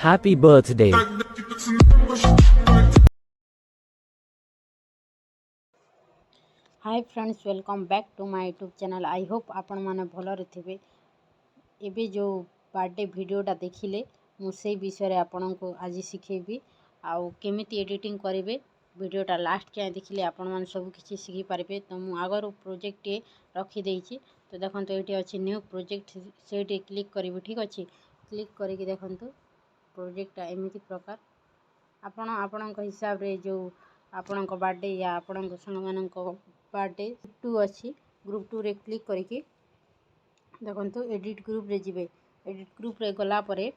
Happy birthday. Hi friends welcome back to my YouTube channel. I hope आपण मैंने भलरे थे। एबे जो बर्थडे वीडियोटा देखिले मुझे विषय आपण को आज शिखेबी आउ केमिति एडिटिंग करेंगे। वीडियोटा लास्ट जाए देखिले आपण मैंने सब किसी शिखी पारे। तो मुझे आगर प्रोजेक्ट रखीदे तो देखो ये अच्छी न्यू प्रोजेक्ट से क्लिक करी। ठीक अच्छे क्लिक करके देखो प्रोजेक्टा एमती प्रकार आपण हिसाब रे जो आपण बर्थडे या आपण सांग मान बर्थडे ग्रुप 2 अच्छी ग्रुप 2 रे क्लिक करके देखो एडिट ग्रुप रे जिबे। एडिट ग्रुप रे गला परे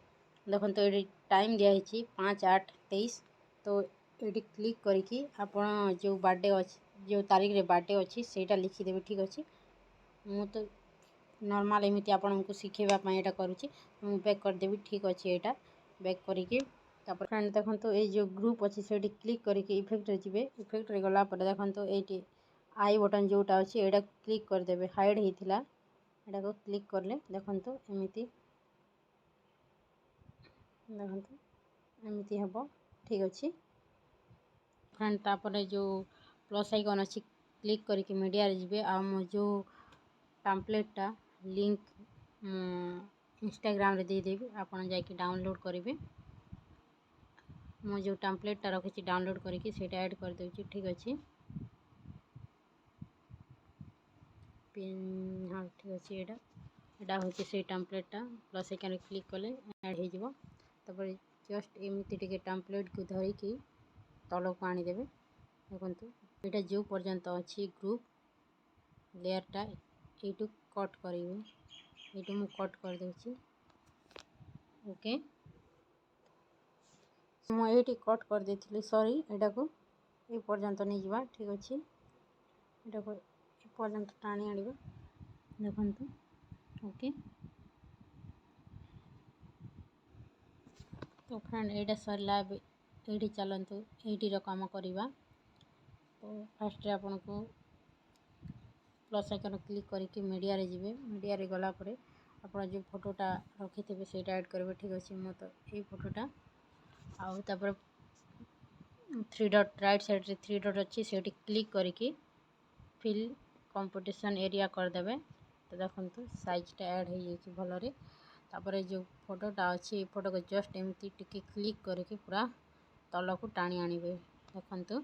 देखो ये टाइम दिखाई 5/8/23। तो ये क्लिक करके आपण जो बर्थडे अच्छी जो तारीख रे बर्थडे अच्छी सेटा लिखिदेवे। ठीक अच्छे मु तो नॉर्मल एमती आपन को शिखेबा एटा करूची मु बैक करदेवी। ठीक अच्छे यहाँ बैक करके तापर फ्रेंड देखो तो ये जो ग्रुप अच्छी से क्लिक करके इफेक्ट रे जिबे। इफेक्ट रे गला पर देखो तो ये आई बटन जोटा अच्छी यहाँ क्लिक करदेवे। हाइड होता यहाँ को क्लिक करले देखो तो एमती देखो एमती हम। ठीक अच्छे फ्रेंड तापर जो प्लस आइकन अच्छी क्लिक करके मीडिया रे जिबे। आ जो टेम्पलेटा लिंक इंस्टाग्राम रे देदेवी आपन जाके डाउनलोड करेंगे। मो जो टेम्पलेटा रखी डाउनलोड करके सेटा ऐड कर देउची। ठीक अच्छे हाँ ठीक अच्छे यहाँ हूँ से टेम्पलेटा प्लस आइकन क्लिक कले ऐड हो। तापर जस्ट एमती टे टेम्पलेट को धरिकी तल को आनीदेवे। देखो यहाँ जो पर्यंत अच्छी ग्रुप लेयरटा यू कट करेंगे। ये मुझे कट कर दूची। ओके मुझे कट कर देती सॉरी यहाँ को ये पर्यंत नहीं जावा। ठीक अच्छे यहाँ को ये पर्यंत टाणी आनिबा देखो। ओके तो फ्रेंड यहाँ सरला ये चलतु ये कम करवा। तो फास्ट आपन को प्लस आइकन क्लिक करके मीडिया रे जिबे। मीडिया रे गला परे आपण जो फोटोटा रखी थे से ऐड करेंगे। ठीक अच्छे मो तो ये फोटोटा आउ तापर 3 डॉट राइट साइड रे 3 डॉट अच्छी से क्लिक करके फिल कंपटीशन एरिया करदेवे। तो देखो साइजटा ऐड हो जाए भलरे। तापर जो फोटोटा अच्छी फोटो को जस्ट एमती टिके क्लिक करके पूरा तल को टाणी आनिबे। देखो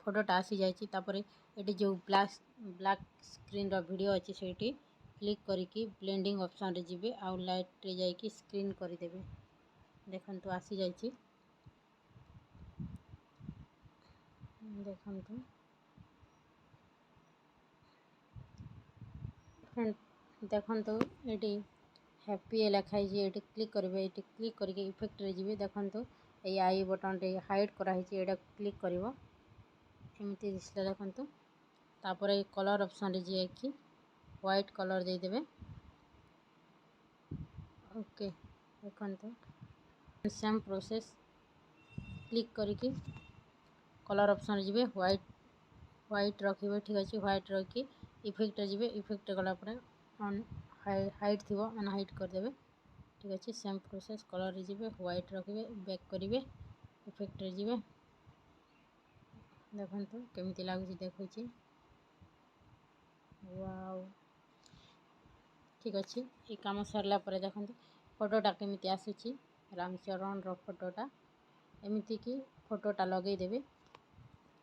फोटोटा आसी जाइए। तापर ये जो ब्लैक स्क्रीन रो वीडियो अच्छी से क्लिक करके ब्लेंडिंग ऑप्शन रे जिबे आउ लाइट रे जाइए स्क्रीन करदेवे। देखो तो आसी जाइए देखो देखो तो ये हैप्पी लिखाई ये क्लिक करेंगे। ये क्लिक करके इफेक्ट रे जिबे। देखो तो ये आई बटन रे हाइड कराई यहाँ क्लिक कर एमती दिसला। देखो तापर ये कलर ऑप्शन रे जाइए व्हाइट कलर देदेवे। ओके देखो तो सेम प्रोसेस क्लिक करके कलर ऑप्शन जी व्हाइट रखिए। ठीक अच्छे व्हाइट रखी इफेक्ट जी इफेक्ट गलापर ऑन हाइट थी ऑन हाइट करदेवे। ठीक अच्छे सेम प्रोसेस कलर जी व्हाइट रखिए बैक करेंगे इफेक्ट जी। देखो तो केमती लगुच देखुची वाओ। ठीक अच्छे ये कम सरला पर देखो फोटोटा केमती आसूची रामचरण रो फोटोटा एमती कि फोटोटा लगेदेवे।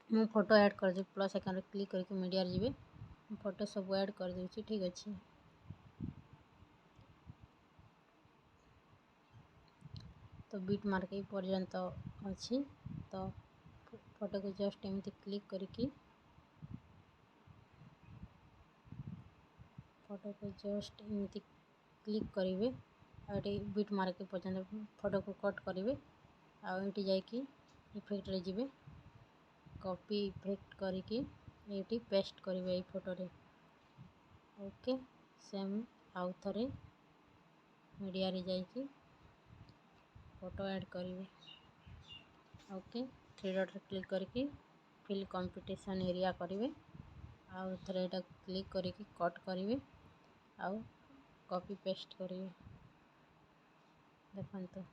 मु फोटो ऐड कर प्लस आइकन क्लिक करके मीडिया जी फोटो सब ऐड कर दूची। ठीक अच्छे तो बीट मार्क पर्यंत अच्छी। तो फोटो को जस्ट एमती क्लिक करके फोटो को जस्ट एमती क्लिक करेंगे और बीट मार्क पर्यंत फोटो को कट करेंगे आउटी जाकि इफेक्ट रे जिबे कॉपी इफेक्ट करके ये पेस्ट करेंगे फोटो रे। ओके सेम आउ थे मीडिया रे जाकि फोटो ऐड करेंगे। ओके 3 डॉट क्लिक करके फिल कंपटीशन एरिया करेंगे आउ थे यहाँ क्लिक करके कट करेंगे आउ कॉपी पेस्ट करेंगे। ଦେଖନ୍ତୁ